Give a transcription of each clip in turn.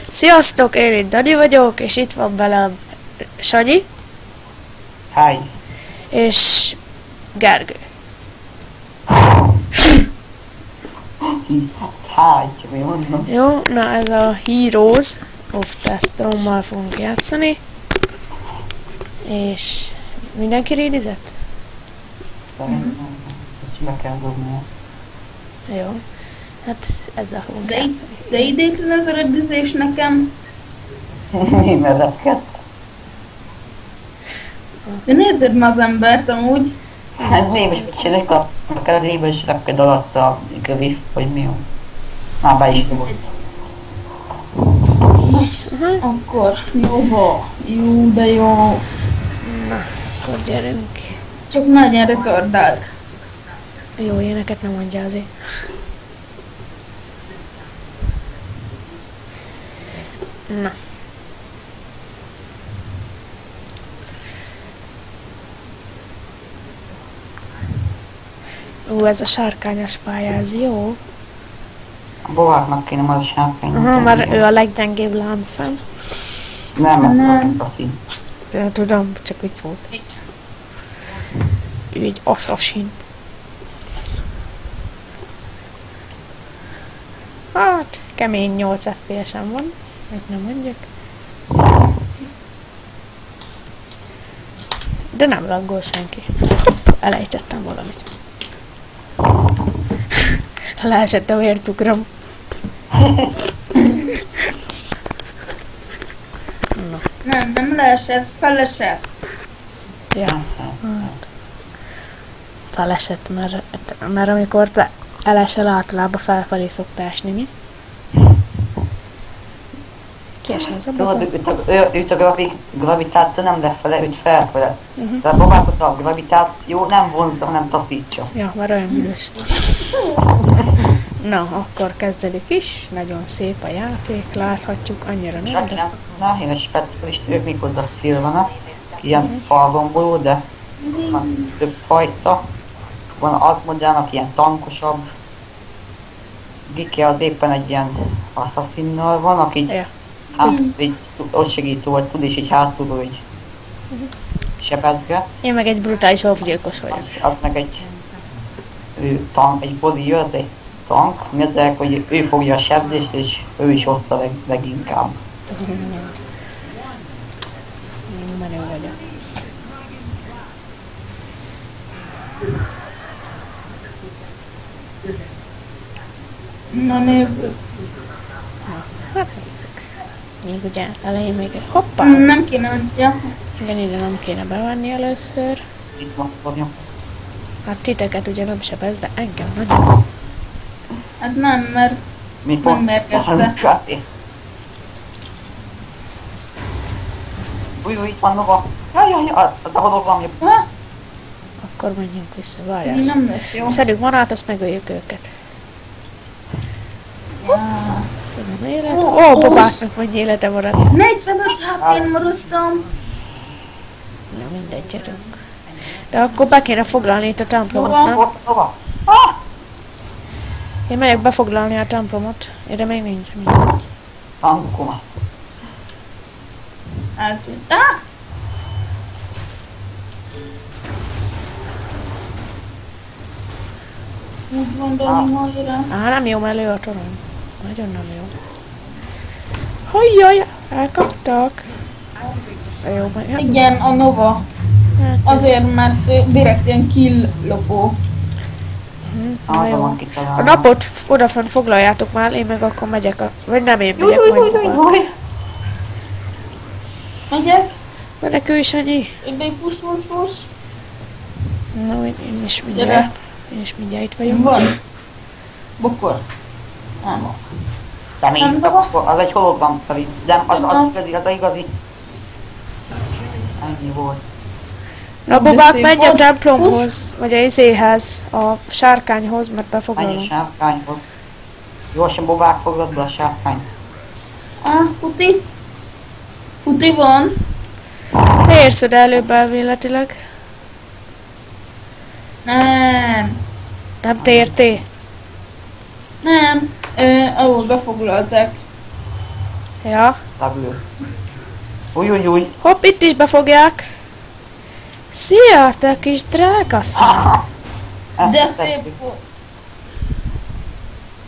Sziasztok, én itt Dani vagyok, és itt van velem Sanyi. Hi. És Gergő. Hi, csak mi mondom. Jó, na ez a Heroes of the Storm-mal fogunk játszani. És mindenki rédizett? Szerintem ezt be kell dobni. Jó. Hát ezzel fogunk játszani. De idétlen ez a redizés nekem. Mi meredket? De nézzed ma az embert amúgy. Hát nem is mit csináljuk, akár a lébe is rakod alatt a gövif, vagy mi van. Már be is volt. Akkor jó, de jó. Na, akkor gyerünk. Csak nagyon retardált. Jó éneket nem mondja azért. Na. Ez a sárkányos pálya, ez jó. A bováknak kéne az a sárkány. Aha, mert ő a leggyengébb láncszem. Nem, ez a szín. De tudom, csak vicc volt. Ő egy assassin. Hát, kemény 8 FPS-en van, hogy nem mondjuk. De nem laggol senki. Hopp, elejtettem valamit. Leesett a vércukrom. Nem leesett, felesett. Ja. Felesett, mert amikor te elesel, általában felfelé szoktál esni, mi? Kiesni az ablakon? Tudod, őt a gravitáció nem lefele, őt felfele. De a bovákot a gravitáció nem vonzza, hanem taszítsa. Ja, már olyan hűvös. Na, akkor kezdődik is. Nagyon szép a játék, láthatjuk, annyira És nem. aki nem tudná, én egy specialist ők méghozzá Sylvanas, ilyen falgomboló, de van több fajta. Van az modellnak ilyen tankosabb. Gike az éppen egy ilyen assassinnal van, aki így, hát, így ott segítő volt, tud és így hátulról így sebezge. Én meg egy brutális alapgyilkos vagyok. Az meg egy tank, egy body, az egy tank, mi ezek, hogy ő fogja a sebzést, és ő is hozza leginkább. Menő vagyok. Na nézzük. Hát nézzük. Még ugye elején még hoppá! Nem kéne, hogy ja. Igen, ide nem kéne bevenni először. Itt van, fogja. Hát titeket ugye nem sebez, de engem nagyon. Hát nem, mert Mi nem pont? mérgezte. Köszi. Új, itt van nova. Jaj, az a hodog van. Akkor menjünk vissza, Így várjál. nem lesz jó. Szedjük manát, azt megöljük őket. Ja. Van élet. Ó, Bobáknak mennyi élete maradt. 45 HP-n maradtam. Na mindegy, gyerünk. De akkor be kéne foglalni itt a templomot, nem? Nova. Én megyek befoglalni a templomot. Ide még nincs. Tankoma. Eltűnt. Úgy gondolom, hogy Nem jó mellé a torony. Nagyon nem jó. Hajjaj, elkaptak. Jó, majd. igen, a Nova. Hát ez- Azért, mert direkt ilyen kill lopó. Na jó. Van A kitalálva. napot odafent foglaljátok már, én meg akkor megyek vagy nem én megyek, majd Bobák. Megyek? Menekülj, Sanyi. Ide fuss. Na, én is Gyere. mindjárt. Én is mindjárt itt vagyok. Van. Bokor. Nem. Személy Nem szakor, az egy hologram szerint. De az igazi. Ennyi volt. Na, Bobák, szép menj a volt. templomhoz, vagy a izéhez, a sárkányhoz, mert Mennyi befoglalom. sárkányhoz. Gyorsan bobák foglad be a sárkányt. Futi. Futi van. Érsz oda előbb elvéletileg. Nem. Nem tértél? Nem. Alul befoglalták. Ja. levő. Új. Hopp, itt is befogják. Szia, te kis drágaszám. De szép volt.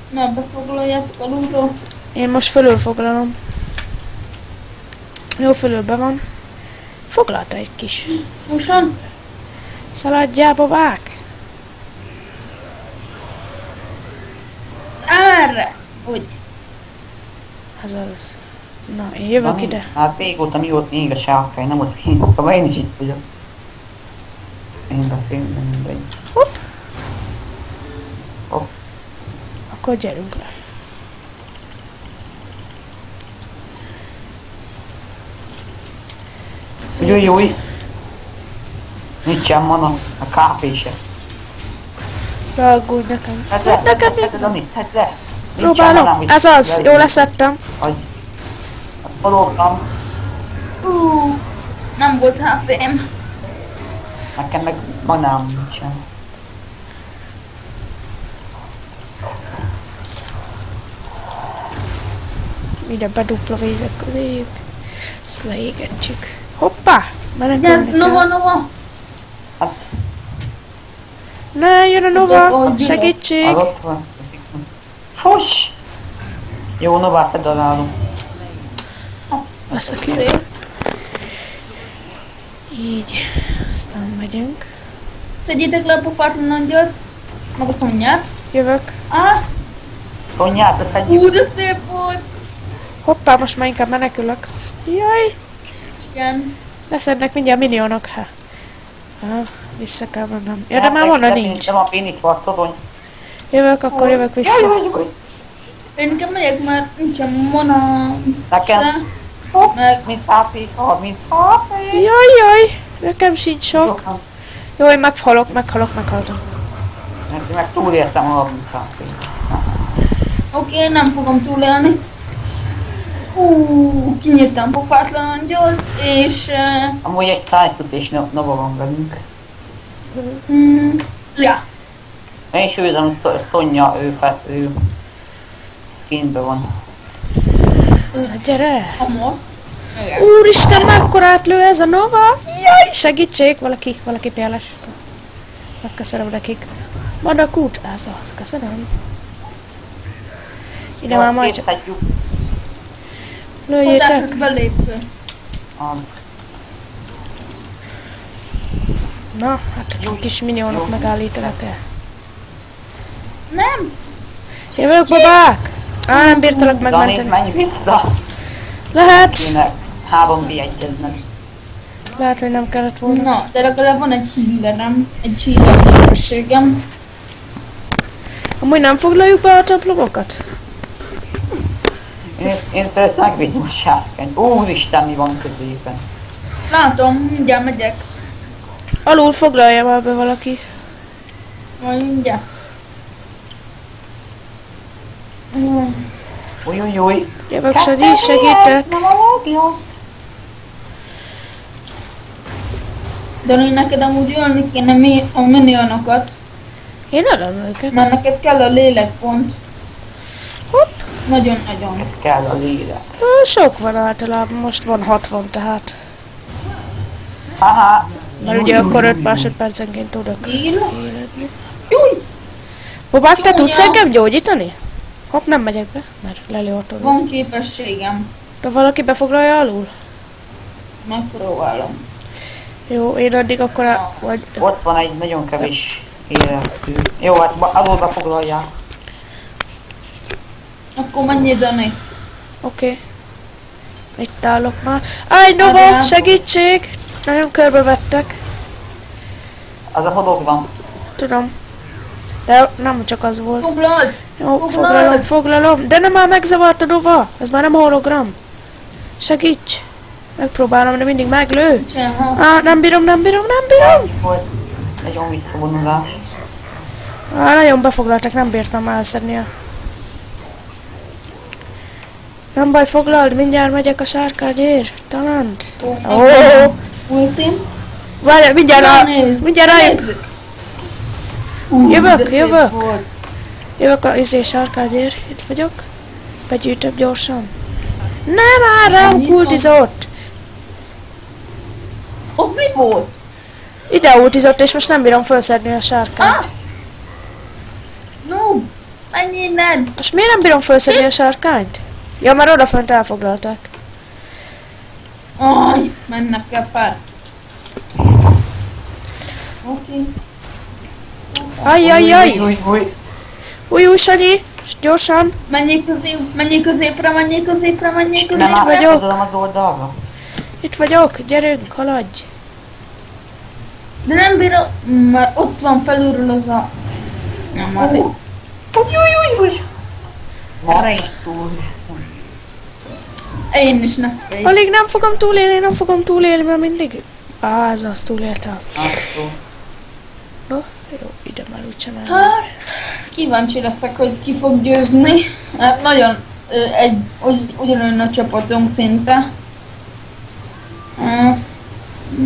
Na, befoglaljátok alulról. Én most fölülfoglalom. Jó, fölülbe van. Foglalta egy kis. Húsan. Szaladjába vág. Erre. Úgy. Az az. Na, én jövök ide. Hát régóta mióta még a sárkány, nem ott kint, akkor én is itt vagyok. Én beszélünk, de mindegy. Hopp. Hopp. Akkor gyerünk le. Új. Nincsen mana, a KP se. Ne aggódj nekem. Szedd le, Nekem szedd le. próbálom. Ez az. Jól leszettem. Azt faloltam, Nem volt HP-m. nekem meg manám nincsen. Ide bedupla vízek közéjük. Ezt leégetjük. Hoppá! Ja, Menekülni Nova, kell. Nova. Ne, jön a Nova! Ahogy Segítség! Az ott van. Fuss! Jó, Novát fedalálunk. Veszek ki. Így. Aztán megyünk. Szedjétek le a pofátlan angyalt. Meg a szonyját. Jövök. Szonyát, leszedjük. De szép volt. Hoppá, most már inkább menekülök. Jaj! Igen. Leszednek mindjárt minionok. Vissza kell mennem. Ja, de már mana nincs. Nem a Phoenix volt, tudod. Jövök, akkor jövök vissza. Jaj. Én inkább megyek, mert nincsen mana. Nekem. se. Hopp, Meg. 30 HP, 30 HP. Jaj! Nekem sincs sok. Jó, én meghalok. Meg túléltem a 30 HP. Oké, nem fogom túlélni. Kinyírtam pofátlan angyalt, és... Amúgy egy Titus és Nova van velünk. Ja. Én is őzem, hogy Szonya, ő skinben van. Na, gyere! Amor. Igen. Úristen, mekkorát lő ez a Nova! Jaj, segítség! Valaki péles. Megköszönöm nekik. Madakút, ez az, köszönöm. Ide már majd csak Szedjük. lőjétek. Hatáshoz belépő. Na, hát a kis minionok megállítanak el. Nem. Jövök, babák! Nem bírtalak Dani, megmenteni. menj vissza! Lehet, Kéne 3v1-eznek. lehet, hogy nem kellett volna. Na, de legalább van egy healerem. Egy healer képességem. Amúgy nem foglaljuk be a templomokat? Én persze megvédem a sárkányt. Úristen, mi van középen? Látom, mindjárt megyek. Alul foglalja már be valaki. Majd mindjárt. Új. Jövök, segítek. Dani, neked amúgy ölni kéne a minionokat, Én adom őket. mert neked kell a lélekpont. Hopp. Nagyon-nagyon. Ez kell a lélek. Sok van általában, most van 60 tehát. Haha. Mert ugye akkor 5 másodpercenként tudok Él? éledni. Júj! Babák, te tudsz Csúnya. engem gyógyítani? Hopp, nem megyek be, mert lelőhatod. Van képességem. De valaki befoglalja alul? Megpróbálom. Jó, én addig akkor vagy... Ott van egy nagyon kevés életű. Jó, hát alul befoglalják. Akkor menjél, Dani. Oké. Itt állok már. Áj, Nova, Adjál. segítség! Nagyon körbevettek. Az a hodog van. Tudom. De nem csak az volt. Foglald! Jó, Foglalod. foglalom. De nem már megzavart a Nova. Ez már nem hologram. Segíts! Megpróbálom, de mindig meglő. Nem bírom. Volt nagyon visszavonulás. Nagyon befoglaltak, nem bírtam elszedni a... Nem baj, foglald, mindjárt megyek a sárkágyért. Talánt. Ultim. Várj, mindjárt rájök. Jövök, de szép jövök. volt. Jövök a sárkágyért. Itt vagyok. Begyűjtök gyorsan. Nem már rám kultizott! Az mi volt? Ide ultizott, és most nem bírom felszedni a sárkányt. No! Menj innen! Most miért nem bírom felszedni a sárkányt? Ja, már odafönt elfoglalták. Aj, mennek kell fel. Oké. Ajjajjaj! Új. Sanyi! Gyorsan! Menjél középre. Nem vagyok. átfordulom az oldalra. Itt vagyok, gyerünk, haladj! De nem bírom, mert ott van felülről az a... Nem, már Új. én is ne félj. Alig nem fogom túlélni, mert mindig... ez az, túléltem. No, jó, ide már úgysem el. Hát, kíváncsi leszek, hogy ki fog győzni. Hát nagyon ugyanolyan a csapatunk szinte.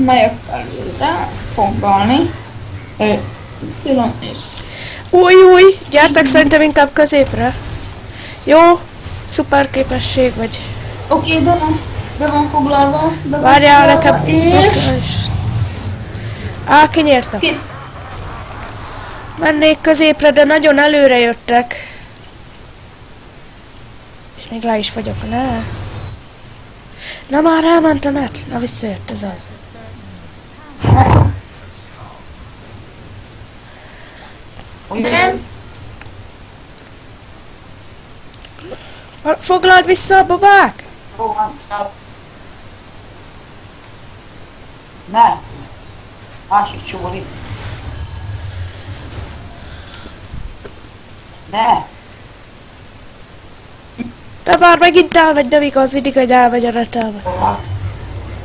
Megyek felülre, foglalni. Szilom és... Új, gyertek szerintem inkább középre. Jó, szuper képesség vagy. Oké, be van foglalva. Várjál nekem. És... Kinyírtam. Kész. Mennék középre, de nagyon előre jöttek. És még le is vagyok, ne? Na már elment a net. Na visszajött, ez az. Nem. Foglald vissza a babák! Ne! Másik csóli. Ne! De már megint elmegy, nem igaz, mindig, hogy elmegy a netelbe.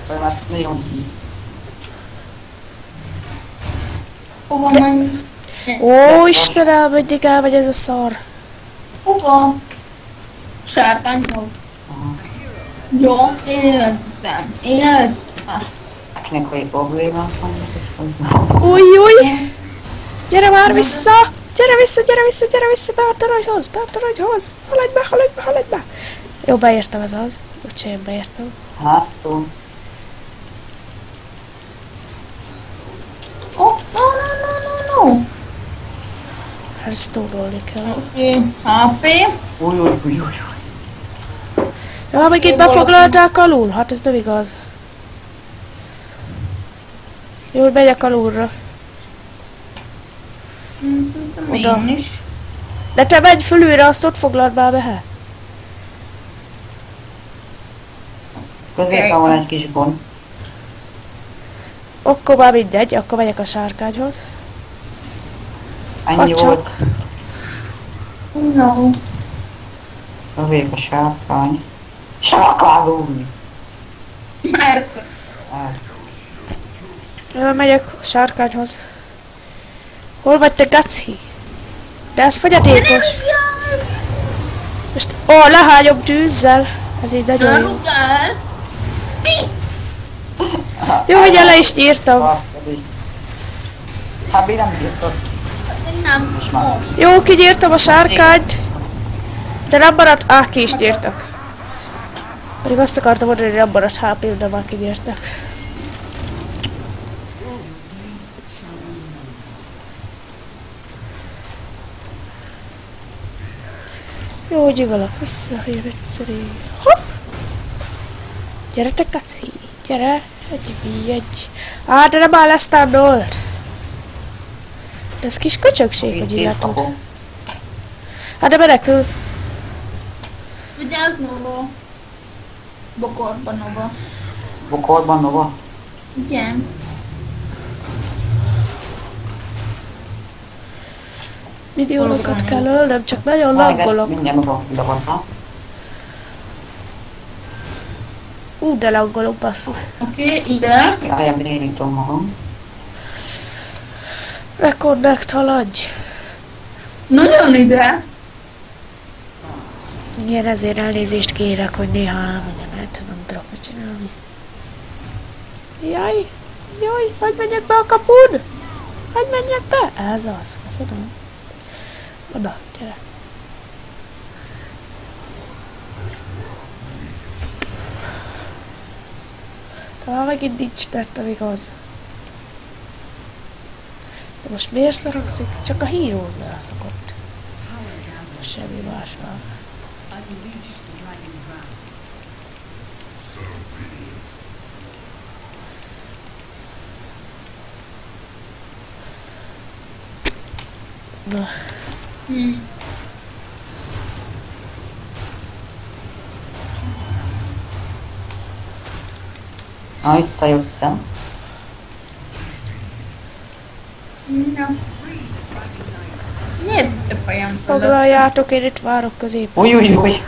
Mert nagyon Hova menj? Ó, Istenem, mindig elmegy ez a szar. Hova? Sárkányhoz. Jó, éltem. technikai problémák vannak. Új! Gyere már vissza! Gyere vissza, be a toronyhoz! Haladj be! Jó, beértem ez az. Úgyse én beértem. Háztól. Oh, no. Hát stólolni kell. Oké, HP. Új. Ja, meg itt befoglalták alul? Hát ez nem igaz. Jó, hogy megyek alulra. Szerintem Oda. én is. De te menj fölülre, azt ott foglald már be. Középen van egy kis gond. Akkor már mindegy, akkor megyek a sárkányhoz. Ennyi Ha volt. csak. No. Övék a sárkány. Sárkálóni! Mert Megyek a sárkányhoz. Hol vagy te, Gaci? De ez fogyatékos. Most, lehányom tűzzel. Ez így nagyon jó. rugál. Jó, hogy le is írtam. Hát mi nem bírtad. Nem. Most már. Jó, kinyírtam a sárkányt. De nem maradt, ki is nyírtak. Pedig azt akartam mondani, hogy nem maradt HP, de már kinyírtak. Jó, gyűgölök vissza, jön egyszerű. Hopp! Gyere te, Kaci! Gyere! Egy. De nem áll ezt a dolt! De ez kis köcsökség, hogy illetod. Hát de menekül! Vigyázz, Nova. Bokorban, Nova. Bokorban, Nova. Igen. Milliónokat kell ölnöm, csak nagyon laggolok. Mindjárt Nova levanna. De laggolok, basszus. Oké, ide. Jaj, bénítom magam. Reconnect, haladj! Nagyon ide. Igen, ezért elnézést kérek, hogy néha elmegyem, hát nem tudok mit csinálni. Jaj, hogy menjek be a kapun? Hogy menjek be? Ez az, köszönöm. Oda, gyere. Ah, megint nincs net, amíg az. De most miért szoragszik? Csak a Heroes-nál szokott. Semmi másnál. Na. Na, visszajöttem. Ja. Miért itt a fejem fölött? Foglaljátok, én itt várok középen. Új, új, új.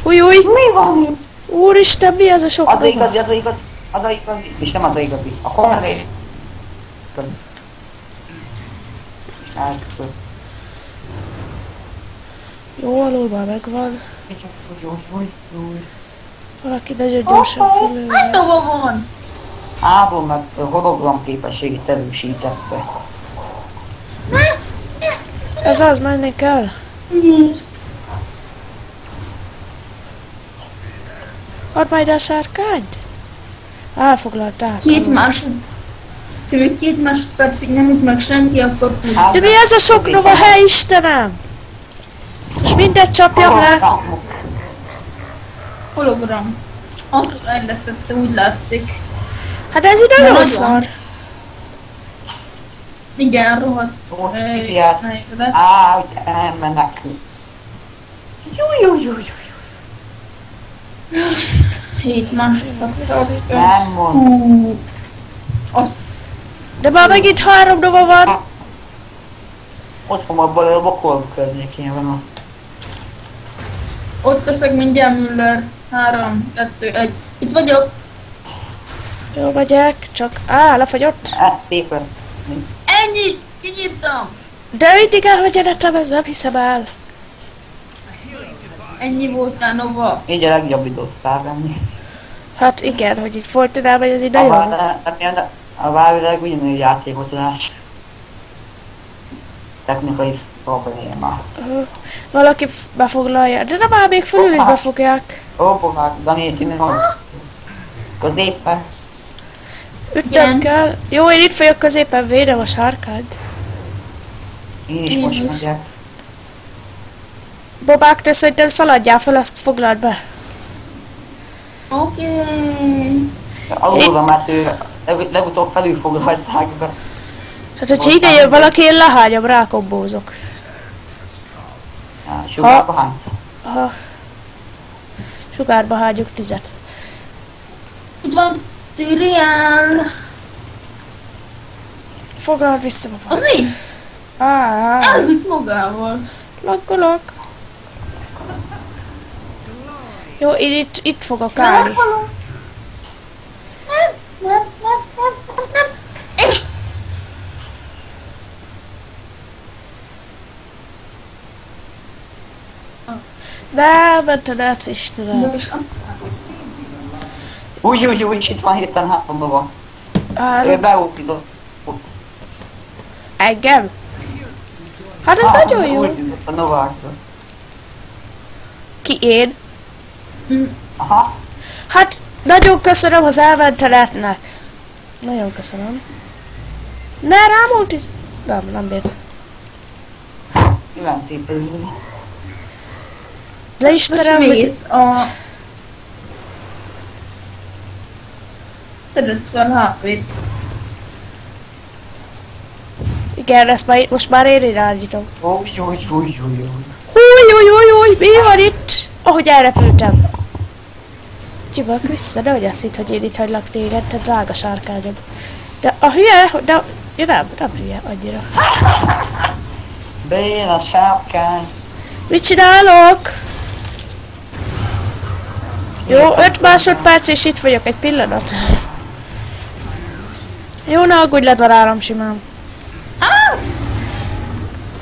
Új, új! Mi van? Úristen, mi ez a sok Az a nova? igazi, az a igazi, az a igazi. És nem az a igazi. Akkor az egy. Elszökt. Jó, alul már megvan. Új. Valaki nagyon gyorsan fölül. Hány nova van? Ából meg hologram képességét erősítette. Ez az, menni kell. Add majd a sárkányt. Elfoglalták. 2 másod. Ha még 2 másodpercig nem üt meg senki, akkor úgy. Hát, De mi ez a sok nova, hely Istenem? Most mindet csapjam le. Hologram. Az fejlesztette, úgy látszik. Hát ez ide De nagyon nagyon. szar. Igen, rohadt. Figyelj. Helyzet. Hogy elmennek. Júj. 7 másodperc. Nem mond. Az. De már megint 3 nova van. Ott van abban a bokol környékén van a... Ott leszek mindjárt Müller. 3, 2, 1. Itt vagyok. Jó megyek, csak... lefagyott. Ez szép lesz. Ennyi! Kinyittam! De mindig elmegy a netem, ez nem hiszem el. Ennyi voltál nova. Így a legjobb időt felvenni. Hát igen, hogy itt folytonál, vagy ez így nagyon rossz. A várileg ugyanúgy játékotás. Technikai probléma. Valaki befoglalja. De nem már még fölül is befogják. Bohák, Dani, ti van. Középen. Ütnem kell. Jó, én itt vagyok középen, védem a sárkányt. Én is most megyek. Bobák, te szerintem szaladjál fel, azt foglald be. Oké. Alulra, mert ő legutóbb felülfoglalták be. Tehát, hogyha ide jön valaki, én lehányom, rákombózok. Sugárba hánysz? Aha. Sugárba hágyok 10-et. Itt van Tyriel. Foglald vissza, Bobák. Az mi? Elvitt magával. Lokkolok. Jó, én itt fogok állni. Nem. És Nem, ment a nec, Istenem. Új, és itt van hirtelen három nova. Ő beútított. Engem? Hát ez nagyon jó. A novákra. Ki én? Aha. Hát nagyon köszönöm az elmenteletnek. Nagyon köszönöm. Ne, rám ultiz... Nem bírt. Kiment épülni. De Istenem, hogy... mész a... Szedett fel HP-t. Igen, ezt már, most már én irányítom. Új. Húj, mi van itt? Ahogy elrepültem. Csibak vissza, de hogy azt hitt, hogy én itt hagylak téged, te drága sárkányom. De a hülye, de... Ja, nem hülye annyira. Béna sárkány. Mit csinálok? Jó, 5 másodperc és itt vagyok, egy pillanat. Jó, ne aggódj, ledarálom simán.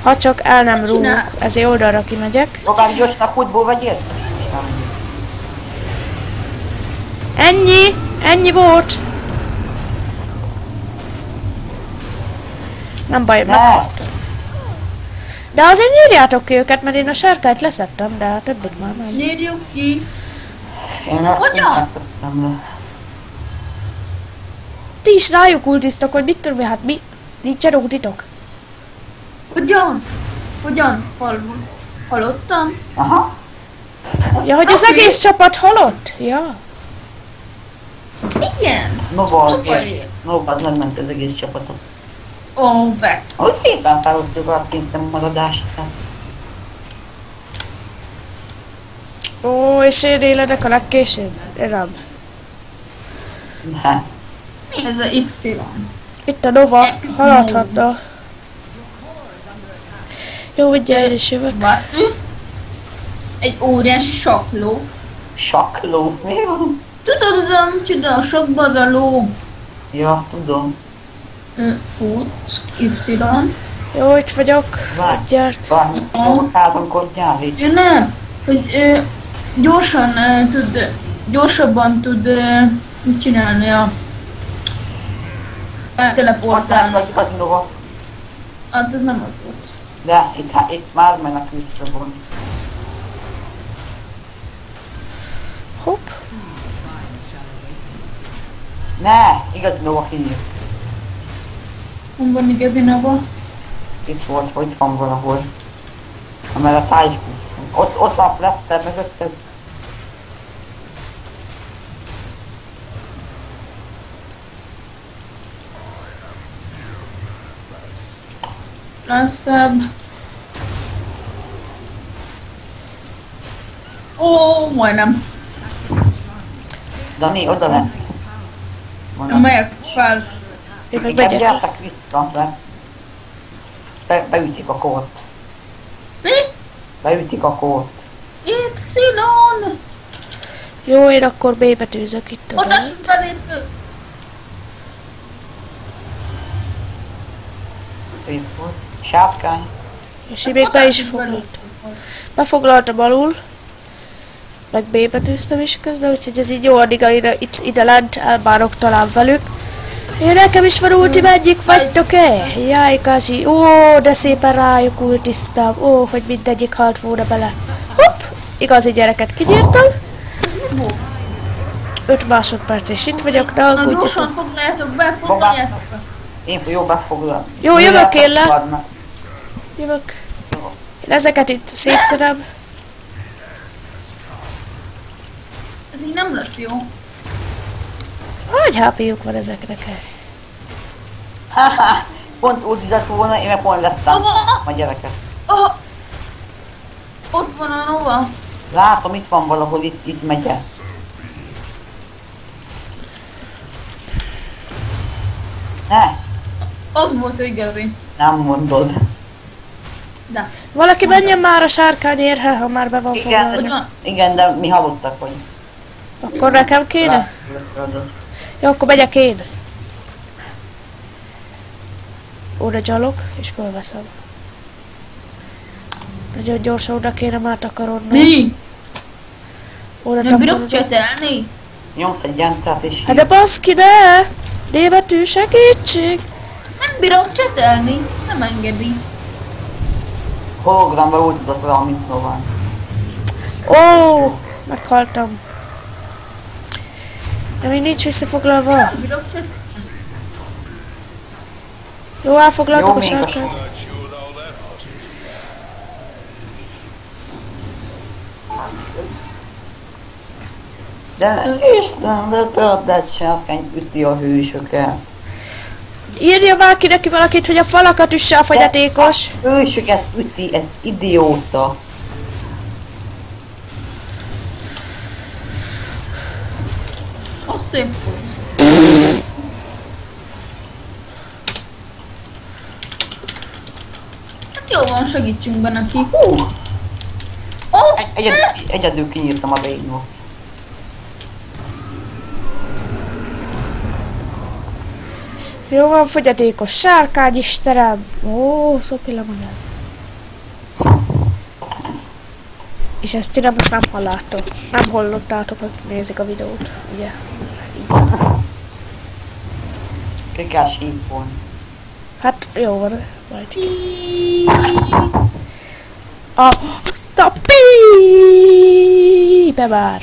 Ha csak el nem rúgok, ezért oldalra kimegyek. Robán, gyorsnak útból vagy ért? Ennyi volt. Nem baj, meghaltam. De azért nyírjátok ki őket, mert én a sárkányt leszettem, de hát többet már nem. Nyírjuk ki! Én azt Hogyan? nem szedtem le. ti is rájuk ultiztak, hogy mit tudom, hát mi? Nincsen ultitok? Hogyan? Hogyan? Hallottam? Aha. Ja, hogy az Oké. egész csapat halott? Ja. Igen. Nova, Oké. Nova az megment az egész csapatot. Ó, be. Ahogy szépen felhoztuk a szinten maradást. Ó, és én éledek a legkésőbb. Eram. Ne. Mi ez a Y? Itt a Nova, haladhatna. Jó, ugye én is jövök. Vatű. Egy óriási sakló. Sakló. Mi van? Tudod, az a micsoda a sakban az a ló. Ja, tudom. Fut. Y. Jó, itt vagyok. Várj. Gyert. Várj, kárbankodjál itt. Ő nem. Hogy gyorsan tud, gyorsabban tud mit csinálni a teleportálni. Vagy az Nova. Hát ez nem az volt. De itt már menekültre van. Hopp. Ne, igaz Nova hív. Hol van igazi Nova? Itt volt, hogy van valahol. Amely a tájkusz. Ott van Flester mögötted. Aztán... Ó, majdnem. Dani, oda lett. Melyek fel? Én meg Igen, megyek. gyertek vissza, beütik a kórt. Mi? Beütik a kórt. Y. Jó, én akkor B betűzök itt Ott oda. az belépő. Szép volt. Sápkány. És én még be is foglaltam. Befoglaltam alul. Meg B betűztem is közben, úgyhogy ez így jó, addig ide lent elbánok talán velük. Én nekem is van ulti, mennyik vagytok-e? Jaj, Kazi, ó, de szépen rájuk ultiztam. Ó, hogy mindegyik halt volna bele. Hopp, igazi gyereket kinyírtam. 5 másodperc és itt vagyok, ne Na aggódjatok. gyorsan foglaljátok be, foglaljátok be. Én jó befoglalom. Jó, jövök én le. Fogadnak. Jövök. Én ezeket itt szétszerem. Ez így nem lesz jó. Hány HP-juk van ezeknek? Haha, pont ultizett volna, én meg pont lesztem Nova! a gyereket. Oh. Ott van a Nova. Látom, itt van valahol, itt megy el. Ne, Az volt igazi. nem mondod. De. Valaki menjen már a sárkányérre, ha már be van foglalva. Hogyan? Igen, de mi hallottak, hogy... Akkor nekem kéne? Jó, akkor megyek én. Oda gyalog, és fölveszem. Nagyon gyorsan oda kéne már takarodnom. Mi? Oda Nem bírok takarodnom. csetelni? Nyomsz egy entert és Hát de baszki, ne! D betű, segítség! Nem bírok csetelni. Nem engedi. hologramba ultizott valamint Nován. Ó, meghaltam. De még nincs visszafoglalva. Nem bírok csetelni. Jó, elfoglaltuk Jó, a még a sárkányt. De Isten, de többet sárkány üti a hősöket. Írja már ki neki valakit, hogy a falakat üsse a fogyatékos. Hősöket üti, ez idióta. Az szép. Hát jó van, segítsünk be neki. Ó, Egyedül kinyírtam a bénót. Jó van, fogyatékos sárkány Istenem. Ó, szopila magam. És ezt tényleg most nem hallottátok. Nem hallottátok, hogy nézik a videót, ugye? Ki kell sípolni. Hát jó van, majd ki. Azt a pípe már!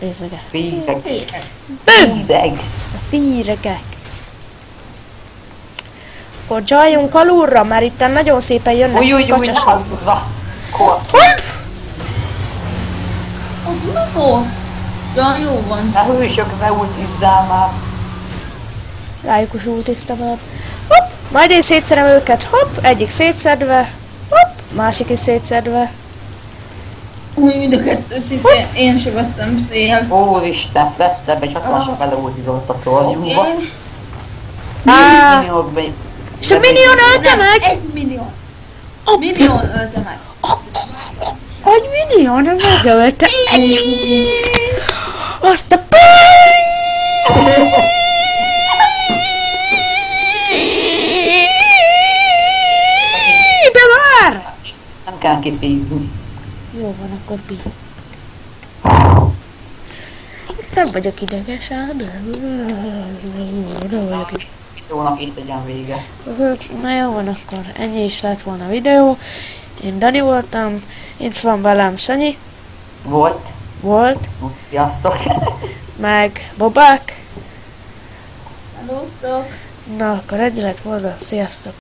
Nézd meg el. Fígek. Büm! Fígek. A fíregek. Akkor dzsaljunk alulra, mert itt nagyon szépen jönnek kacsasok. Hopp! Az mi volt? Ja, jó van. Ne hősök, ne ultizzál már. Rájuk is ultiztam el. Hopp! Majd én szétszerem őket. Hopp! Egyik szétszedve. Hopp! Másik is szétszedve. Úgy mind a kettő szintén én sebeztem szél. Úristen, vesztem egy hatalmasat beleultizott a szornyúba. Oké. Á, Milliókba. és a minion ölte Nem, meg! 1 millió. Millió ölte meg. Egy minion megölte! Azt a de már! Nem kell kipízni. Jó van, akkor pi. Nem vagyok ideges, de vagyok ideges. Videónak itt legyen vége. Na jó van, akkor ennyi is lett volna a videó. Én Dani voltam, itt van velem Sanyi, volt, Sziasztok. meg Bobák. Hello, Na, akkor ennyi lett volna, sziasztok!